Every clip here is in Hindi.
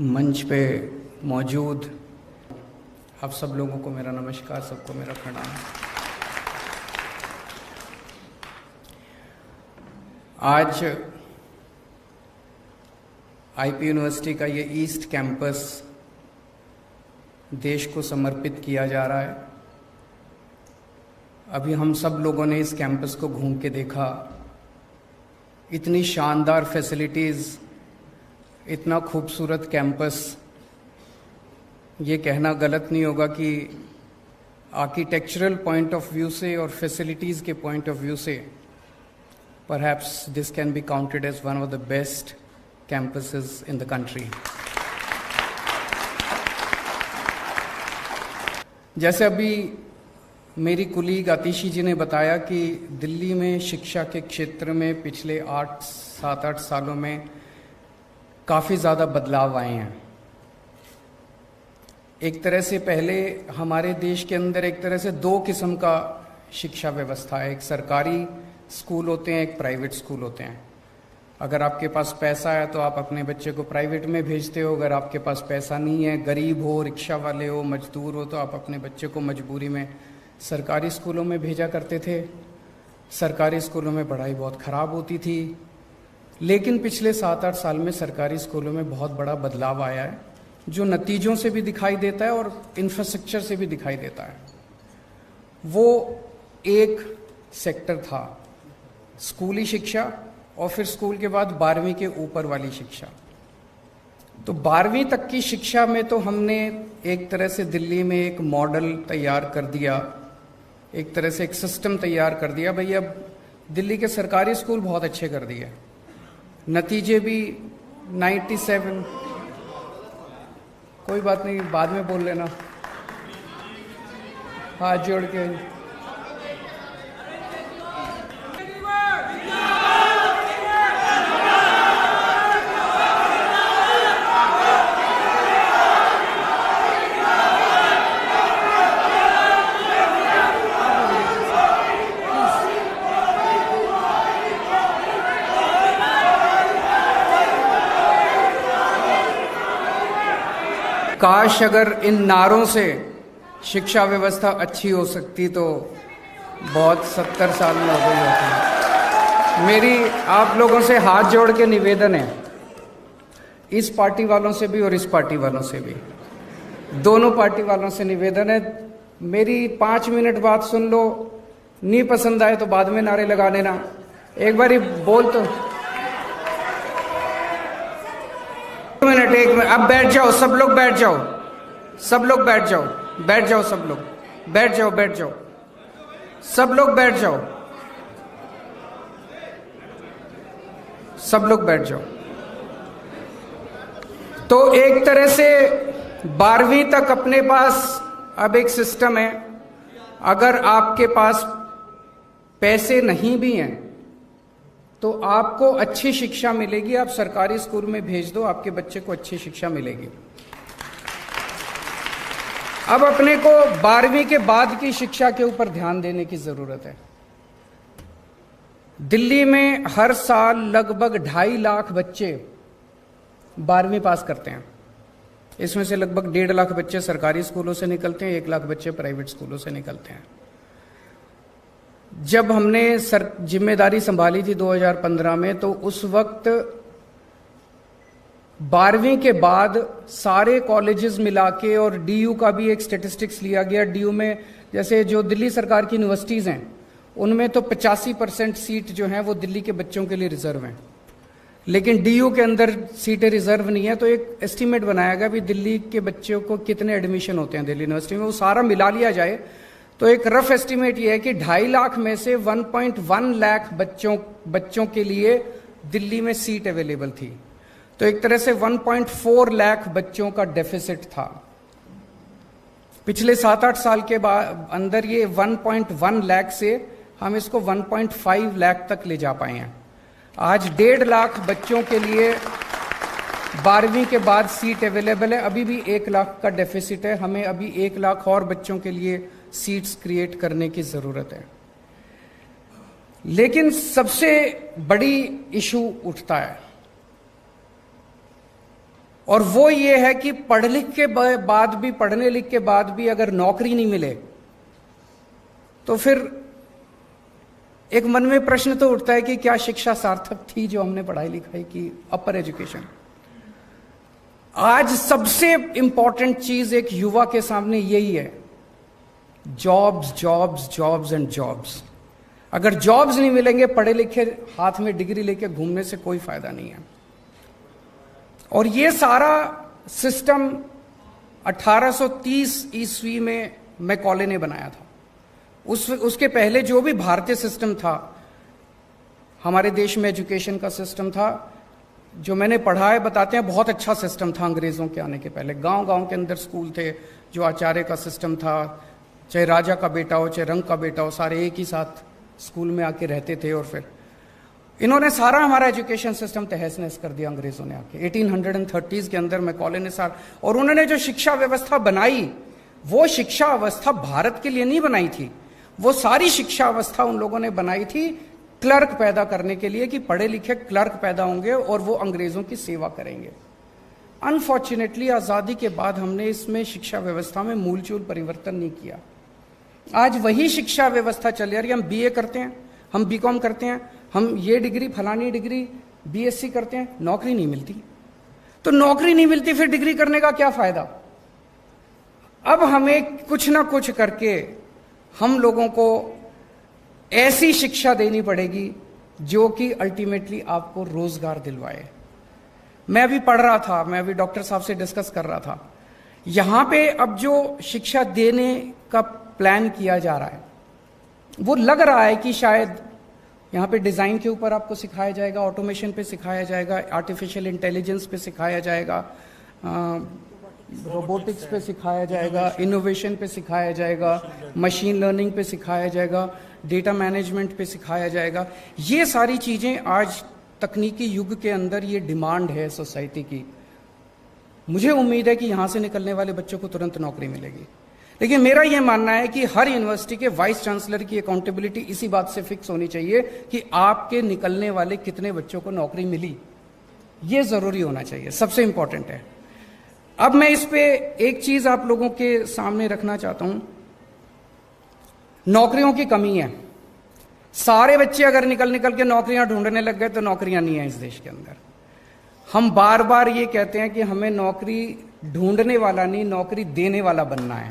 मंच पे मौजूद आप सब लोगों को मेरा नमस्कार, सबको मेरा प्रणाम। आज आईपी यूनिवर्सिटी का ये ईस्ट कैंपस देश को समर्पित किया जा रहा है। अभी हम सब लोगों ने इस कैंपस को घूम के देखा। इतनी शानदार फैसिलिटीज़, इतना खूबसूरत कैंपस, ये कहना गलत नहीं होगा कि आर्किटेक्चरल पॉइंट ऑफ व्यू से और फैसिलिटीज़ के पॉइंट ऑफ व्यू से perhaps this can be counted as one of the best campuses in the country. जैसे अभी मेरी कुलीग आतिशी जी ने बताया कि दिल्ली में शिक्षा के क्षेत्र में पिछले 7-8 सालों में काफ़ी ज़्यादा बदलाव आए हैं। एक तरह से पहले हमारे देश के अंदर एक तरह से दो किस्म का शिक्षा व्यवस्था है। एक सरकारी स्कूल होते हैं, एक प्राइवेट स्कूल होते हैं। अगर आपके पास पैसा है तो आप अपने बच्चे को प्राइवेट में भेजते हो। अगर आपके पास पैसा नहीं है, गरीब हो, रिक्शा वाले हो, मजदूर हो, तो आप अपने बच्चे को मजबूरी में सरकारी स्कूलों में भेजा करते थे। सरकारी स्कूलों में पढ़ाई बहुत ख़राब होती थी। लेकिन पिछले 7-8 साल में सरकारी स्कूलों में बहुत बड़ा बदलाव आया है, जो नतीजों से भी दिखाई देता है और इंफ्रास्ट्रक्चर से भी दिखाई देता है। वो एक सेक्टर था स्कूली शिक्षा, और फिर स्कूल के बाद 12वीं के ऊपर वाली शिक्षा। तो 12वीं तक की शिक्षा में तो हमने एक तरह से दिल्ली में एक मॉडल तैयार कर दिया, एक तरह से एक सिस्टम तैयार कर दिया। भाई अब दिल्ली के सरकारी स्कूल बहुत अच्छे कर दिए, नतीजे भी 97। कोई बात नहीं, बाद में बोल लेना, हाथ जोड़ के। काश अगर इन नारों से शिक्षा व्यवस्था अच्छी हो सकती तो बहुत 70 साल में हो गई होती। मेरी आप लोगों से हाथ जोड़ के निवेदन है, इस पार्टी वालों से भी और इस पार्टी वालों से भी, दोनों पार्टी वालों से निवेदन है, मेरी 5 मिनट बात सुन लो। नहीं पसंद आए तो बाद में नारे लगा लेना। एक बार बोल तो एक मिनट, अब बैठ जाओ, सब लोग बैठ जाओ, सब लोग बैठ जाओ, बैठ जाओ, सब लोग बैठ जाओ, बैठ जाओ, सब लोग बैठ जाओ, सब लोग बैठ जाओ। तो एक तरह से 12वीं तक अपने पास अब एक सिस्टम है। अगर आपके पास पैसे नहीं भी हैं तो आपको अच्छी शिक्षा मिलेगी। आप सरकारी स्कूल में भेज दो, आपके बच्चे को अच्छी शिक्षा मिलेगी। अब अपने को 12वीं के बाद की शिक्षा के ऊपर ध्यान देने की जरूरत है। दिल्ली में हर साल लगभग 2.5 लाख बच्चे 12वीं पास करते हैं। इसमें से लगभग 1.5 लाख बच्चे सरकारी स्कूलों से निकलते हैं, 1 लाख बच्चे प्राइवेट स्कूलों से निकलते हैं। जब हमने जिम्मेदारी संभाली थी 2015 में, तो उस वक्त 12वीं के बाद सारे कॉलेजेस मिला के, और डीयू का भी एक स्टेटिस्टिक्स लिया गया। डीयू में जैसे जो दिल्ली सरकार की यूनिवर्सिटीज हैं, उनमें तो 85% सीट जो हैं वो दिल्ली के बच्चों के लिए रिजर्व हैं। लेकिन डीयू के अंदर सीटें रिजर्व नहीं है। तो एक एस्टीमेट बनाया गया भी दिल्ली के बच्चों को कितने एडमिशन होते हैं दिल्ली यूनिवर्सिटी में, वो सारा मिला लिया जाए तो एक रफ एस्टीमेट ये है कि 2.5 लाख में से 1.1 लाख बच्चों के लिए दिल्ली में सीट अवेलेबल थी। तो एक तरह से 1.4 लाख बच्चों का डेफिसिट था। पिछले 7-8 साल के बाद अंदर ये 1.1 लाख से हम इसको 1.5 लाख तक ले जा पाए हैं। आज 1.5 लाख बच्चों के लिए 12वीं के बाद सीट अवेलेबल है। अभी भी 1 लाख का डेफिसिट है। हमें अभी 1 लाख और बच्चों के लिए सीट्स क्रिएट करने की जरूरत है। लेकिन सबसे बड़ी इशू उठता है और वो ये है कि पढ़ लिख के बाद भी, पढ़ने लिख के बाद भी अगर नौकरी नहीं मिले तो फिर एक मन में प्रश्न तो उठता है कि क्या शिक्षा सार्थक थी जो हमने पढ़ाई लिखाई की, अपर एजुकेशन। आज सबसे इंपॉर्टेंट चीज एक युवा के सामने यही है, jobs jobs jobs and jobs. अगर जॉब्स नहीं मिलेंगे, पढ़े लिखे हाथ में डिग्री लेके घूमने से कोई फायदा नहीं है। और ये सारा सिस्टम 1830 ईस्वी में मैकॉले ने बनाया था। उसके पहले जो भी भारतीय सिस्टम था, हमारे देश में एजुकेशन का सिस्टम था, जो मैंने पढ़ा है, बताते हैं बहुत अच्छा सिस्टम था अंग्रेजों के आने के पहले। गांव गांव के अंदर स्कूल थे, जो आचार्य का सिस्टम था, चाहे राजा का बेटा हो चाहे रंग का बेटा हो, सारे एक ही साथ स्कूल में आके रहते थे। और फिर इन्होंने सारा हमारा एजुकेशन सिस्टम तहस नहस कर दिया अंग्रेजों ने आके 1830s के अंदर मैकॉले ने और उन्होंने जो शिक्षा व्यवस्था बनाई, वो शिक्षा व्यवस्था भारत के लिए नहीं बनाई थी। वो सारी शिक्षा व्यवस्था उन लोगों ने बनाई थी क्लर्क पैदा करने के लिए, कि पढ़े लिखे क्लर्क पैदा होंगे और वो अंग्रेजों की सेवा करेंगे। अनफॉर्चुनेटली आजादी के बाद हमने इसमें शिक्षा व्यवस्था में मूलचूल परिवर्तन नहीं किया। आज वही शिक्षा व्यवस्था चल रही है। हम बीए करते हैं, हम बीकॉम करते हैं, हम ये डिग्री, फलानी डिग्री, बीएससी करते हैं, नौकरी नहीं मिलती। तो नौकरी नहीं मिलती, फिर डिग्री करने का क्या फायदा? अब हमें कुछ ना कुछ करके हम लोगों को ऐसी शिक्षा देनी पड़ेगी जो कि अल्टीमेटली आपको रोजगार दिलवाए। मैं अभी पढ़ रहा था, मैं अभी डॉक्टर साहब से डिस्कस कर रहा था, यहां पे अब जो शिक्षा देने का प्लान किया जा रहा है, वो लग रहा है कि शायद यहाँ पे डिजाइन के ऊपर आपको सिखाया जाएगा, ऑटोमेशन पे सिखाया जाएगा, आर्टिफिशियल इंटेलिजेंस पे सिखाया जाएगा, रोबोटिक्स पे सिखाया जाएगा, इनोवेशन पे सिखाया जाएगा, मशीन लर्निंग पे सिखाया जाएगा, डेटा मैनेजमेंट पे सिखाया जाएगा। ये सारी चीजें आज तकनीकी युग के अंदर ये डिमांड है सोसाइटी की। मुझे उम्मीद है कि यहां से निकलने वाले बच्चों को तुरंत नौकरी मिलेगी। लेकिन मेरा यह मानना है कि हर यूनिवर्सिटी के वाइस चांसलर की अकाउंटेबिलिटी इसी बात से फिक्स होनी चाहिए कि आपके निकलने वाले कितने बच्चों को नौकरी मिली। यह जरूरी होना चाहिए, सबसे इंपॉर्टेंट है। अब मैं इस पे एक चीज आप लोगों के सामने रखना चाहता हूं। नौकरियों की कमी है। सारे बच्चे अगर निकल के नौकरियां ढूंढने लग गए तो नौकरियां नहीं है इस देश के अंदर। हम बार बार ये कहते हैं कि हमें नौकरी ढूंढने वाला नहीं, नौकरी देने वाला बनना है।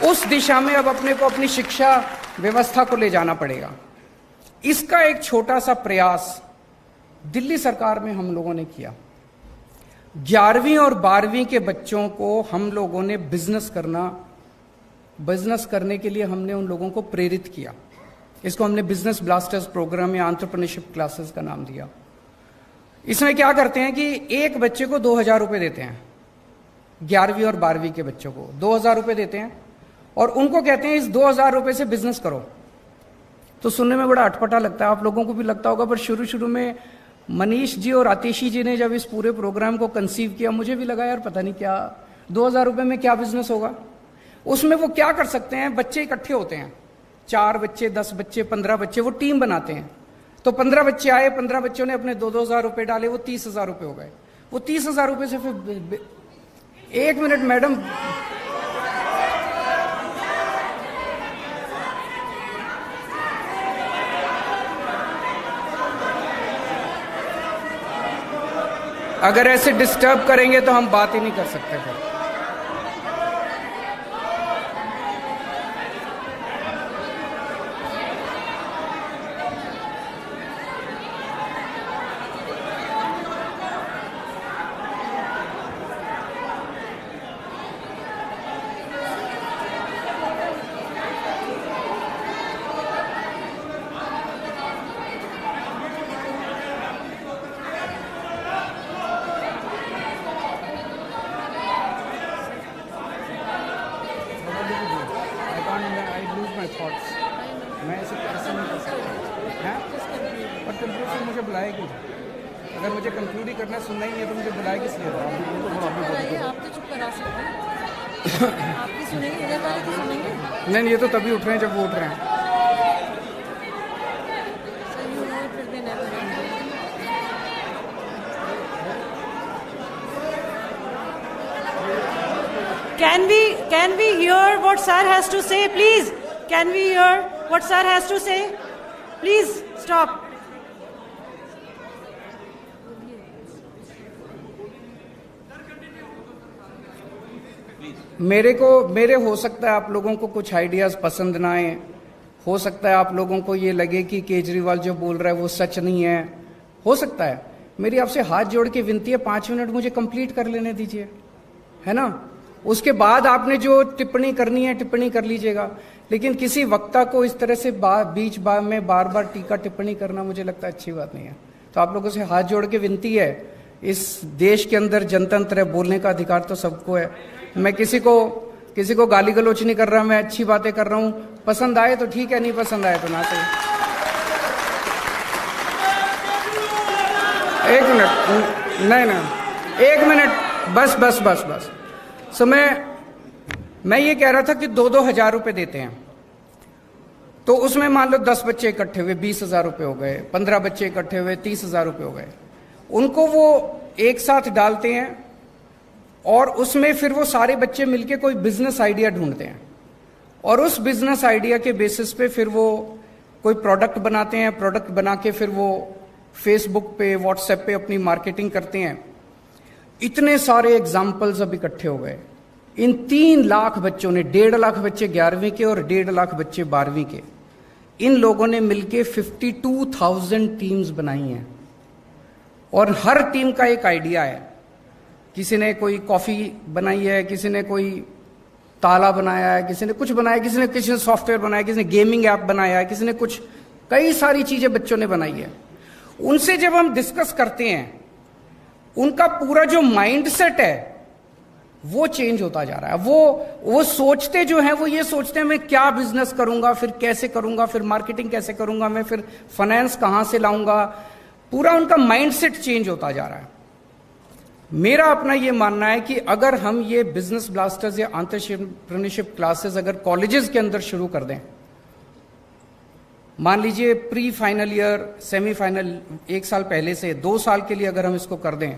उस दिशा में अब अपने को अपनी शिक्षा व्यवस्था को ले जाना पड़ेगा। इसका एक छोटा सा प्रयास दिल्ली सरकार में हम लोगों ने किया। 11वीं और 12वीं के बच्चों को हम लोगों ने बिजनेस करने के लिए हमने उन लोगों को प्रेरित किया। इसको हमने बिजनेस ब्लास्टर्स प्रोग्राम या एंटरप्रेन्योरशिप क्लासेस का नाम दिया। इसमें क्या करते हैं कि एक बच्चे को 2000 रुपए देते हैं, 11वीं और 12वीं के बच्चों को 2000 रुपए देते हैं और उनको कहते हैं इस 2000 रुपए से बिजनेस करो। तो सुनने में बड़ा अटपटा लगता है, आप लोगों को भी लगता होगा, पर शुरू में मनीष जी और आतिशी जी ने जब इस पूरे प्रोग्राम को कंसीव किया, मुझे भी लगा यार पता नहीं क्या 2000 रुपए में क्या बिजनेस होगा। उसमें वो क्या कर सकते हैं, बच्चे इकट्ठे होते हैं, 4 बच्चे, 10 बच्चे, 15 बच्चे, वो टीम बनाते हैं। तो 15 बच्चे आए, 15 बच्चों ने अपने 2-2000 रुपए डाले, वो 30,000 रुपए हो गए। वो 30,000 रुपए से फिर 1 मिनट मैडम, अगर ऐसे डिस्टर्ब करेंगे तो हम बात ही नहीं कर सकते फिर। मैं ऐसे नहीं कर सकता है। और कंक्लूड से मुझे बुलाएगी, अगर मुझे कंक्लूड ही करना, सुनना ही नहीं है तो मुझे बुलाएगी इसलिए। आप तो चुप करा सकते हैं, आपकी सुनेंगे, इधर वाले की सुनेंगे। नहीं, ये तो तभी उठ रहे हैं जब वो उठ रहे हैं। Can we hear what sir has to say, please? Can we hear what sir has to say? Please stop. मेरे हो सकता है आप लोगों को कुछ आइडियाज पसंद ना आए, हो सकता है आप लोगों को ये लगे कि केजरीवाल जो बोल रहा है वो सच नहीं है, हो सकता है। मेरी आपसे हाथ जोड़ के विनती है, 5 मिनट मुझे कंप्लीट कर लेने दीजिए, है ना। उसके बाद आपने जो टिप्पणी करनी है टिप्पणी कर लीजिएगा, लेकिन किसी वक्ता को इस तरह से बीच में बार बार टीका टिप्पणी करना मुझे लगता है अच्छी बात नहीं है। तो आप लोगों से हाथ जोड़ के विनती है, इस देश के अंदर जनतंत्र है, बोलने का अधिकार तो सबको है। मैं किसी को गाली गलौच नहीं कर रहा, मैं अच्छी बातें कर रहा हूं। पसंद आए तो ठीक है, नहीं पसंद आए तो ना सही। एक मिनट, नहीं, 1 मिनट, बस। सो मैं ये कह रहा था कि 2-2 हजार रुपए देते हैं, तो उसमें मान लो 10 बच्चे इकट्ठे हुए 20,000 रुपए हो गए, 15 बच्चे इकट्ठे हुए 30,000 रुपए हो गए। उनको वो एक साथ डालते हैं और उसमें फिर वो सारे बच्चे मिलके कोई बिजनेस आइडिया ढूंढते हैं, और उस बिजनेस आइडिया के बेसिस पे फिर वो कोई प्रोडक्ट बनाते हैं। प्रोडक्ट बना के फिर वो फेसबुक पे, व्हाट्सएप पे अपनी मार्केटिंग करते हैं। इतने सारे एग्जाम्पल्स अब इकट्ठे हो गए। इन 3 लाख बच्चों ने, 1.5 लाख बच्चे 11वीं के और 1.5 लाख बच्चे 12वीं के, इन लोगों ने मिलके 52,000 टीम्स बनाई हैं, और हर टीम का एक आइडिया है। किसी ने कोई कॉफी बनाई है, किसी ने कोई ताला बनाया है, किसी ने कुछ बनाया, किसी ने सॉफ्टवेयर बनाया, किसी ने गेमिंग ऐप बनाया है, किसी ने कुछ, कई सारी चीजें बच्चों ने बनाई है। उनसे जब हम डिस्कस करते हैं, उनका पूरा जो माइंडसेट है वो चेंज होता जा रहा है। वो सोचते जो हैं, वो ये सोचते हैं मैं क्या बिजनेस करूंगा, फिर कैसे करूंगा, फिर मार्केटिंग कैसे करूंगा, मैं फिर फाइनेंस कहां से लाऊंगा। पूरा उनका माइंडसेट चेंज होता जा रहा है। मेरा अपना ये मानना है कि अगर हम ये बिजनेस ब्लास्टर्स या एंटरप्रेन्योरशिप क्लासेस अगर कॉलेजेस के अंदर शुरू कर दें, मान लीजिए प्री फाइनल ईयर, सेमीफाइनल 1 साल पहले से 2 साल के लिए अगर हम इसको कर दें,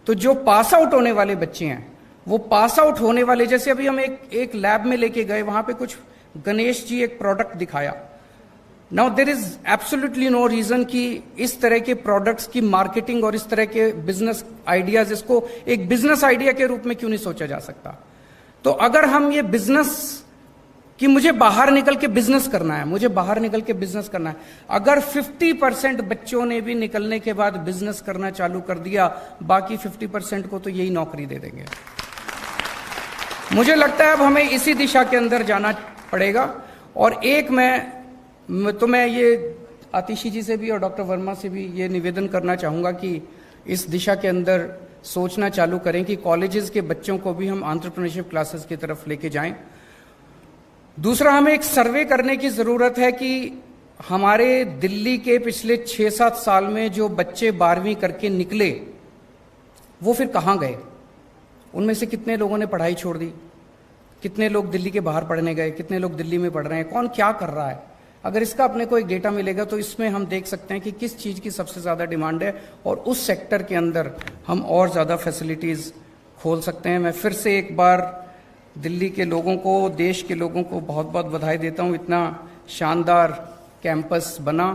तो जो पास आउट होने वाले बच्चे हैं, वो पास आउट होने वाले, जैसे अभी हम एक लैब में लेके गए, वहां पे कुछ गणेश जी एक प्रोडक्ट दिखाया। Now there is absolutely no reason कि इस तरह के प्रोडक्ट्स की मार्केटिंग और इस तरह के बिजनेस आइडियाज, इसको एक बिजनेस आइडिया के रूप में क्यों नहीं सोचा जा सकता। तो अगर हम ये बिजनेस कि मुझे बाहर निकल के बिजनेस करना है, मुझे बाहर निकल के बिजनेस करना है, अगर 50% बच्चों ने भी निकलने के बाद बिजनेस करना चालू कर दिया, बाकी 50% को तो यही नौकरी दे देंगे। मुझे लगता है अब हमें इसी दिशा के अंदर जाना पड़ेगा। और एक मैं ये आतिशी जी से भी और डॉक्टर वर्मा से भी ये निवेदन करना चाहूंगा कि इस दिशा के अंदर सोचना चालू करें कि कॉलेजेस के बच्चों को भी हम एंटरप्रेन्योरशिप क्लासेस की तरफ लेके जाएं। दूसरा, हमें एक सर्वे करने की जरूरत है कि हमारे दिल्ली के पिछले 6-7 साल में जो बच्चे 12वीं करके निकले, वो फिर कहां गए। उनमें से कितने लोगों ने पढ़ाई छोड़ दी, कितने लोग दिल्ली के बाहर पढ़ने गए, कितने लोग दिल्ली में पढ़ रहे हैं, कौन क्या कर रहा है। अगर इसका अपने को एक डेटा मिलेगा तो इसमें हम देख सकते हैं कि किस चीज की सबसे ज्यादा डिमांड है, और उस सेक्टर के अंदर हम और ज्यादा फैसिलिटीज खोल सकते हैं। मैं फिर से एक बार दिल्ली के लोगों को, देश के लोगों को बहुत बहुत बधाई देता हूं, इतना शानदार कैंपस बना।